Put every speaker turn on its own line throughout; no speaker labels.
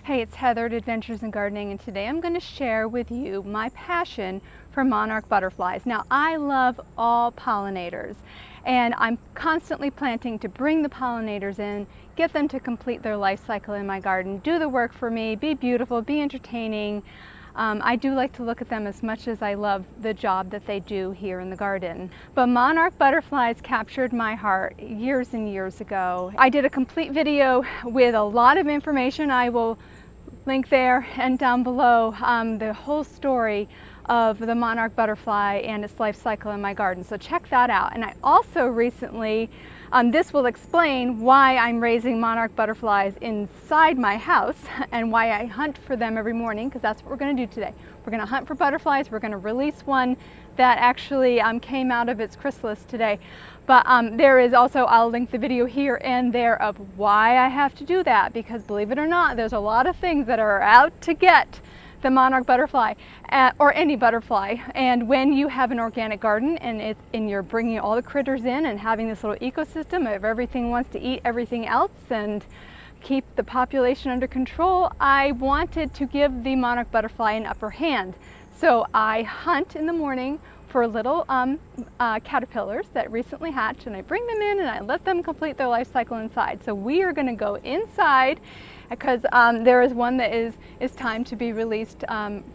Hey, it's Heather at Adventures in Gardening, and today I'm going to share with you my passion for monarch butterflies. Now, I love all pollinators, and I'm constantly planting to bring the pollinators in, get them to complete their life cycle in my garden, do the work for me, be beautiful, be entertaining. I do like to look at them as much as I love the job that they do here in the garden. But monarch butterflies captured my heart years and years ago. I did a complete video with a lot of information. I will link there and down below the whole story of the monarch butterfly and its life cycle in my garden. So check that out. And I also recently, this will explain why I'm raising monarch butterflies inside my house and why I hunt for them every morning, because that's what we're going to do today. We're going to hunt for butterflies. We're going to release one that actually came out of its chrysalis today. But there is also, I'll link the video here and there of why I have to do that, because believe it or not, there's a lot of things that are out to get the monarch butterfly or any butterfly. And when you have an organic garden and you're bringing all the critters in and having this little ecosystem of everything wants to eat everything else and keep the population under control, I wanted to give the monarch butterfly an upper hand. So I hunt in the morning for little caterpillars that recently hatched, and I bring them in and I let them complete their life cycle inside. So we are going to go inside because there is one that is time to be released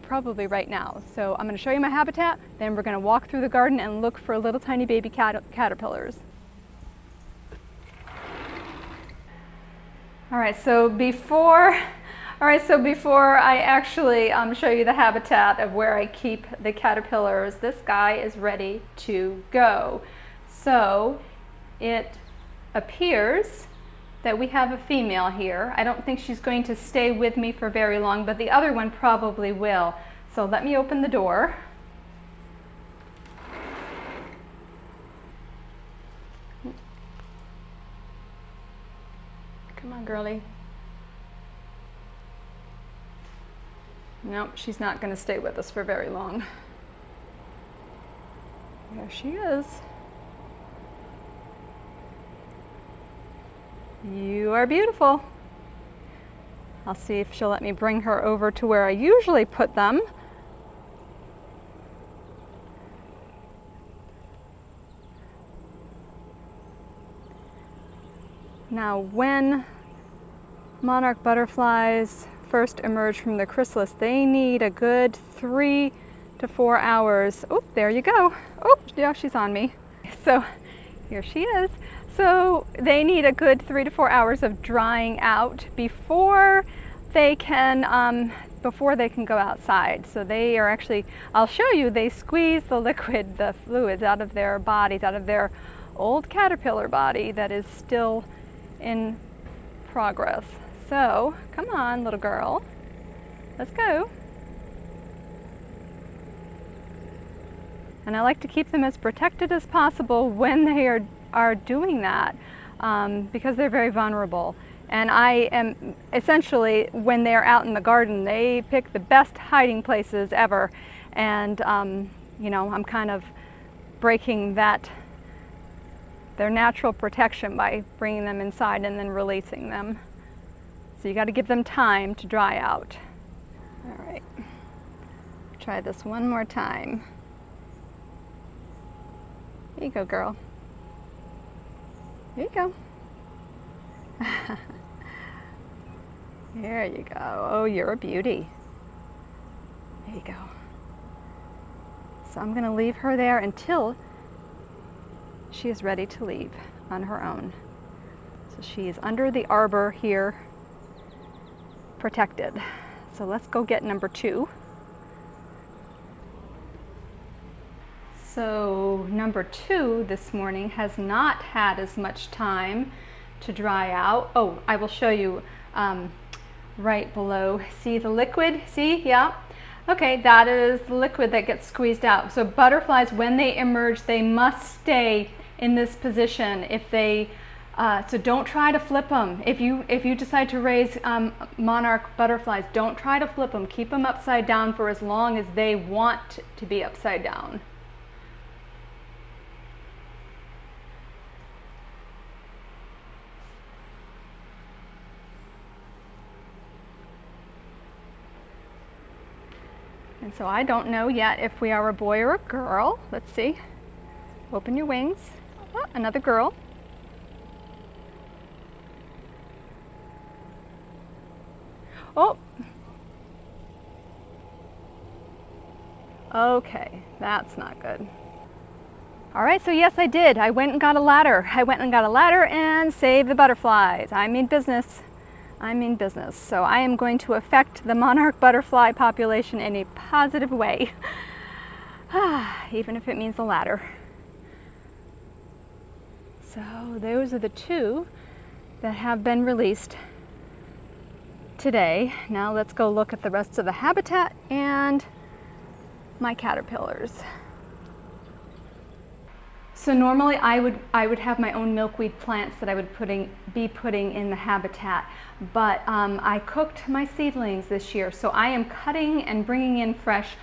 probably right now. So I'm going to show you my habitat, then we're going to walk through the garden and look for little tiny baby caterpillars. All right, so before I actually show you the habitat of where I keep the caterpillars, this guy is ready to go. So it appears that we have a female here. I don't think she's going to stay with me for very long, but the other one probably will. So let me open the door. Come on, girlie. Nope, she's not going to stay with us for very long. There she is. You are beautiful. I'll see if she'll let me bring her over to where I usually put them. Now, when monarch butterflies first emerge from the chrysalis, they need a good 3 to 4 hours. Oh, there you go. Oh, yeah, she's on me. So here she is. So they need a good 3 to 4 hours of drying out before they can go outside. So they are actually, I'll show you, they squeeze the liquid, the fluids out of their bodies, out of their old caterpillar body that is still in progress. So come on, little girl, let's go. And I like to keep them as protected as possible when they are doing that because they're very vulnerable. And I am essentially, when they're out in the garden, they pick the best hiding places ever. And you know, I'm kind of breaking their natural protection by bringing them inside and then releasing them. So you got to give them time to dry out. All right, try this one more time. Here you go, girl. Here you go. There you go. Oh, you're a beauty. There you go. So I'm going to leave her there until she is ready to leave on her own. So she is under the arbor here, protected. So let's go get number 2. So number 2 this morning has not had as much time to dry out. Oh, I will show you right below. See the liquid? See? Yeah. Okay, that is the liquid that gets squeezed out. So butterflies, when they emerge, they must stay in this position. If they so don't try to flip them. If you decide to raise monarch butterflies, don't try to flip them. Keep them upside down for as long as they want to be upside down. And so I don't know yet if we are a boy or a girl. Let's see. Open your wings. Oh, another girl. Oh. Okay, that's not good. All right, so yes, I did. I went and got a ladder. I went and got a ladder and saved the butterflies. I mean business. I mean business. So I am going to affect the monarch butterfly population in a positive way. Even if it means a ladder. So those are the two that have been released today. Now let's go look at the rest of the habitat and my caterpillars. So normally I would have my own milkweed plants that I would be putting in the habitat, but I cooked my seedlings this year, so I am cutting and bringing in fresh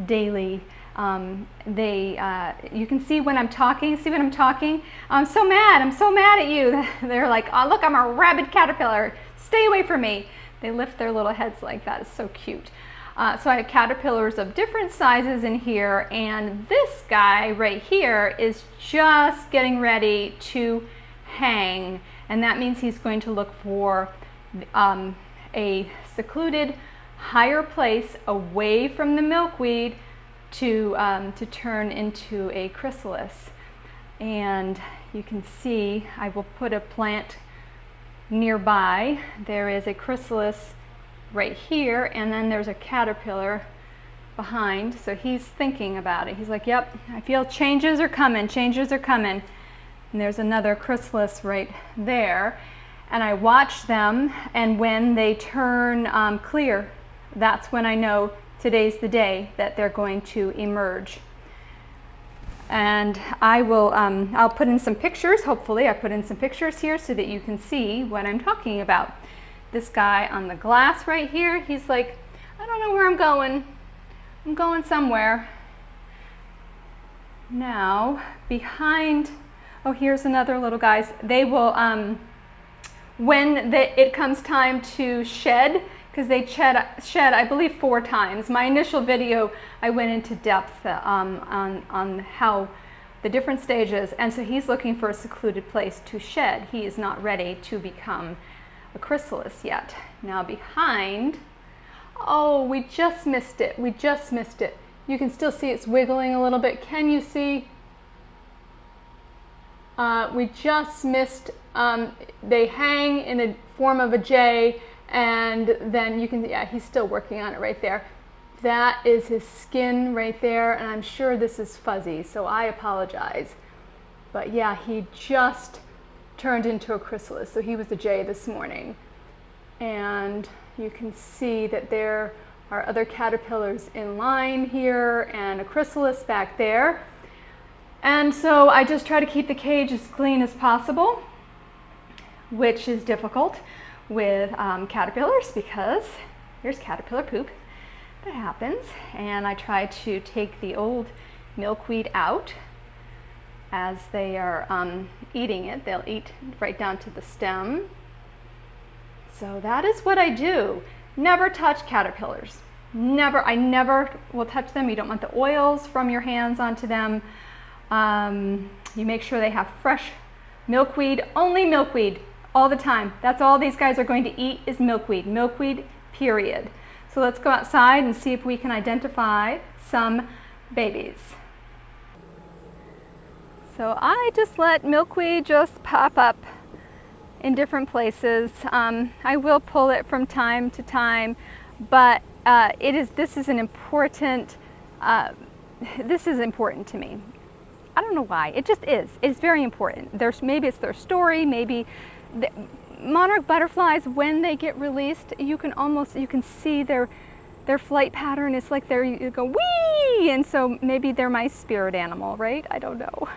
daily. You can see when I'm talking. See when I'm talking? I'm so mad at you. They're like, oh look, I'm a rabid caterpillar. Stay away from me. They lift their little heads like that. It's so cute. So I have caterpillars of different sizes in here, and this guy right here is just getting ready to hang, and that means he's going to look for a secluded, higher place away from the milkweed to turn into a chrysalis. And you can see I will put a plant nearby. There is a chrysalis right here, and then there's a caterpillar behind, so he's thinking about it. He's like, yep, I feel changes are coming, changes are coming. And there's another chrysalis right there, and I watch them, and when they turn clear, that's when I know today's the day that they're going to emerge. And I will, I'll put in some pictures. Hopefully I put in some pictures here so that you can see what I'm talking about. This guy on the glass right here, he's like, I don't know where I'm going. I'm going somewhere. Now, behind, oh, here's another little guys. They will, when it comes time to shed, because they shed, I believe, 4 times. My initial video, I went into depth on how the different stages, and so he's looking for a secluded place to shed. He is not ready to become a chrysalis yet. Now behind, oh, we just missed it. We just missed it. You can still see it's wiggling a little bit. Can you see? We just missed, they hang in the form of a J, and then you can, yeah, he's still working on it right there. That is his skin right there, and I'm sure this is fuzzy, so I apologize. But yeah, he just turned into a chrysalis, so he was a J this morning. And you can see that there are other caterpillars in line here and a chrysalis back there. And so I just try to keep the cage as clean as possible, which is difficult with caterpillars because there's caterpillar poop that happens. And I try to take the old milkweed out as they are eating it. They'll eat right down to the stem. So that is what I do. Never touch caterpillars. Never. I never will touch them. You don't want the oils from your hands onto them. You make sure they have fresh milkweed, only milkweed all the time. That's all these guys are going to eat is milkweed. Milkweed, period. So let's go outside and see if we can identify some babies. So I just let milkweed just pop up in different places. I will pull it from time to time, but this is important to me. I don't know why, it just is. It's very important. Maybe it's their story, maybe monarch butterflies, when they get released, you can see their flight pattern. It's like you go wee, and so maybe they're my spirit animal, right? I don't know.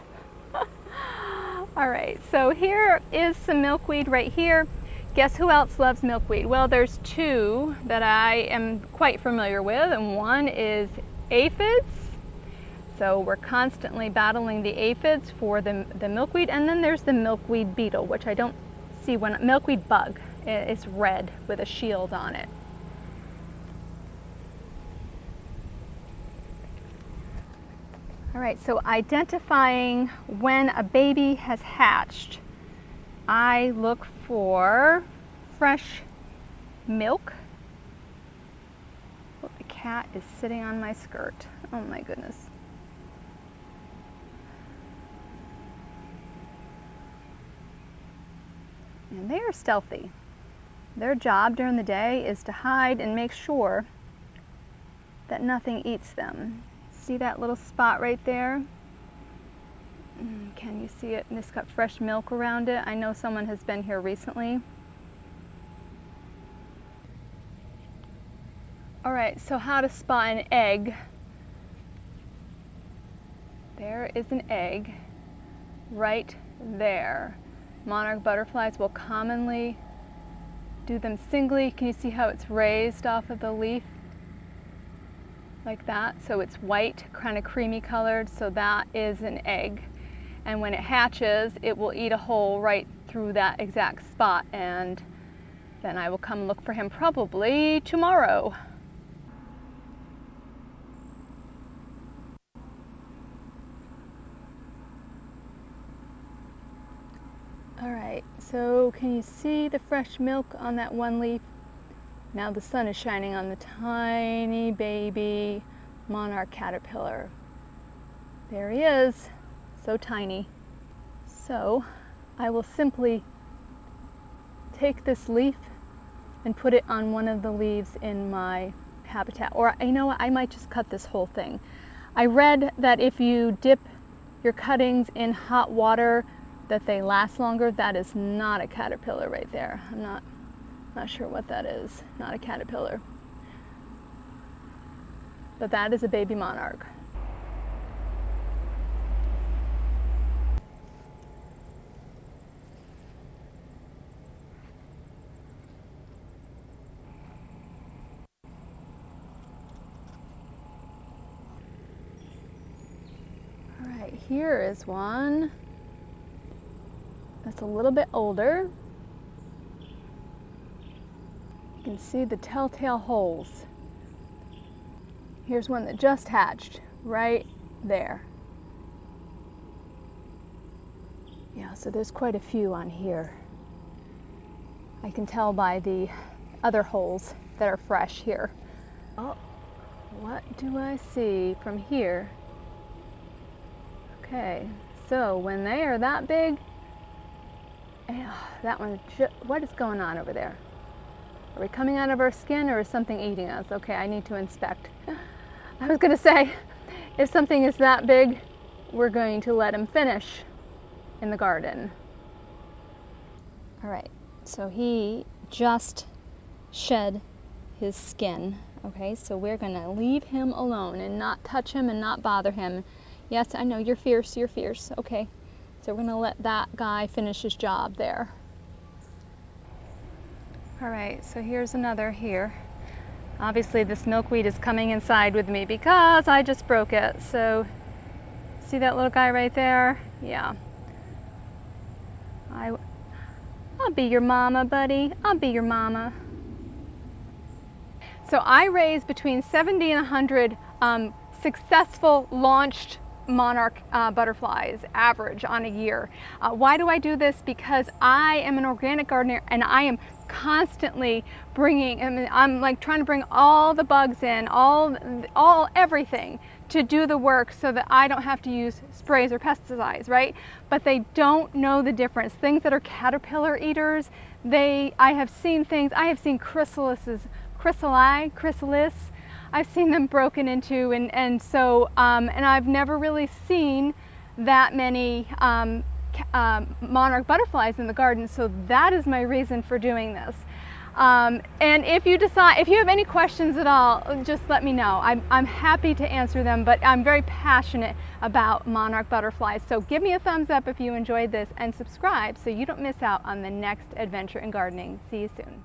All right, so here is some milkweed right here. Guess who else loves milkweed? Well, there's 2 that I am quite familiar with, and one is aphids. So we're constantly battling the aphids for the milkweed, and then there's the milkweed beetle, which I don't see milkweed bug. It's red with a shield on it. All right, so identifying when a baby has hatched, I look for fresh milk. Oh, the cat is sitting on my skirt. Oh my goodness. And they are stealthy. Their job during the day is to hide and make sure that nothing eats them. See that little spot right there? Can you see it? And it's got fresh milk around it. I know someone has been here recently. All right, so how to spot an egg. There is an egg right there. Monarch butterflies will commonly do them singly. Can you see how it's raised off of the leaf? Like that. So it's white, kind of creamy colored, so that is an egg. And when it hatches, it will eat a hole right through that exact spot, and then I will come look for him probably tomorrow. All right, so can you see the fresh milk on that one leaf? Now the sun is shining on the tiny baby monarch caterpillar. There he is, so tiny. So I will simply take this leaf and put it on one of the leaves in my habitat. Or you know what, I might just cut this whole thing. I read that if you dip your cuttings in hot water, that they last longer. That is not a caterpillar right there. I'm not sure what that is. Not a caterpillar. But that is a baby monarch. All right, here is one that's a little bit older. You can see the telltale holes. Here's one that just hatched right there. Yeah, so there's quite a few on here. I can tell by the other holes that are fresh here. Oh, what do I see from here? Okay, so when they are that big, that one, what is going on over there? Are we coming out of our skin, or is something eating us? Okay, I need to inspect. I was going to say, if something is that big, we're going to let him finish in the garden. All right, so he just shed his skin. Okay, so we're going to leave him alone and not touch him and not bother him. Yes, I know, you're fierce, you're fierce. Okay, so we're going to let that guy finish his job there. All right, so here's another here. Obviously this milkweed is coming inside with me because I just broke it. So see that little guy right there? Yeah. I'll be your mama, buddy. I'll be your mama. So I raise between 70 and 100 successful launched monarch butterflies average on a year. Why do I do this? Because I am an organic gardener and I am constantly bringing, I'm like trying to bring all the bugs in, everything to do the work so that I don't have to use sprays or pesticides, right? But they don't know the difference. Things that are caterpillar eaters, I have seen chrysalis, I've seen them broken into, and I've never really seen that many monarch butterflies in the garden, so that is my reason for doing this. And if you have any questions at all, just let me know. I'm happy to answer them, but I'm very passionate about monarch butterflies. So give me a thumbs up if you enjoyed this and subscribe so you don't miss out on the next adventure in gardening. See you soon.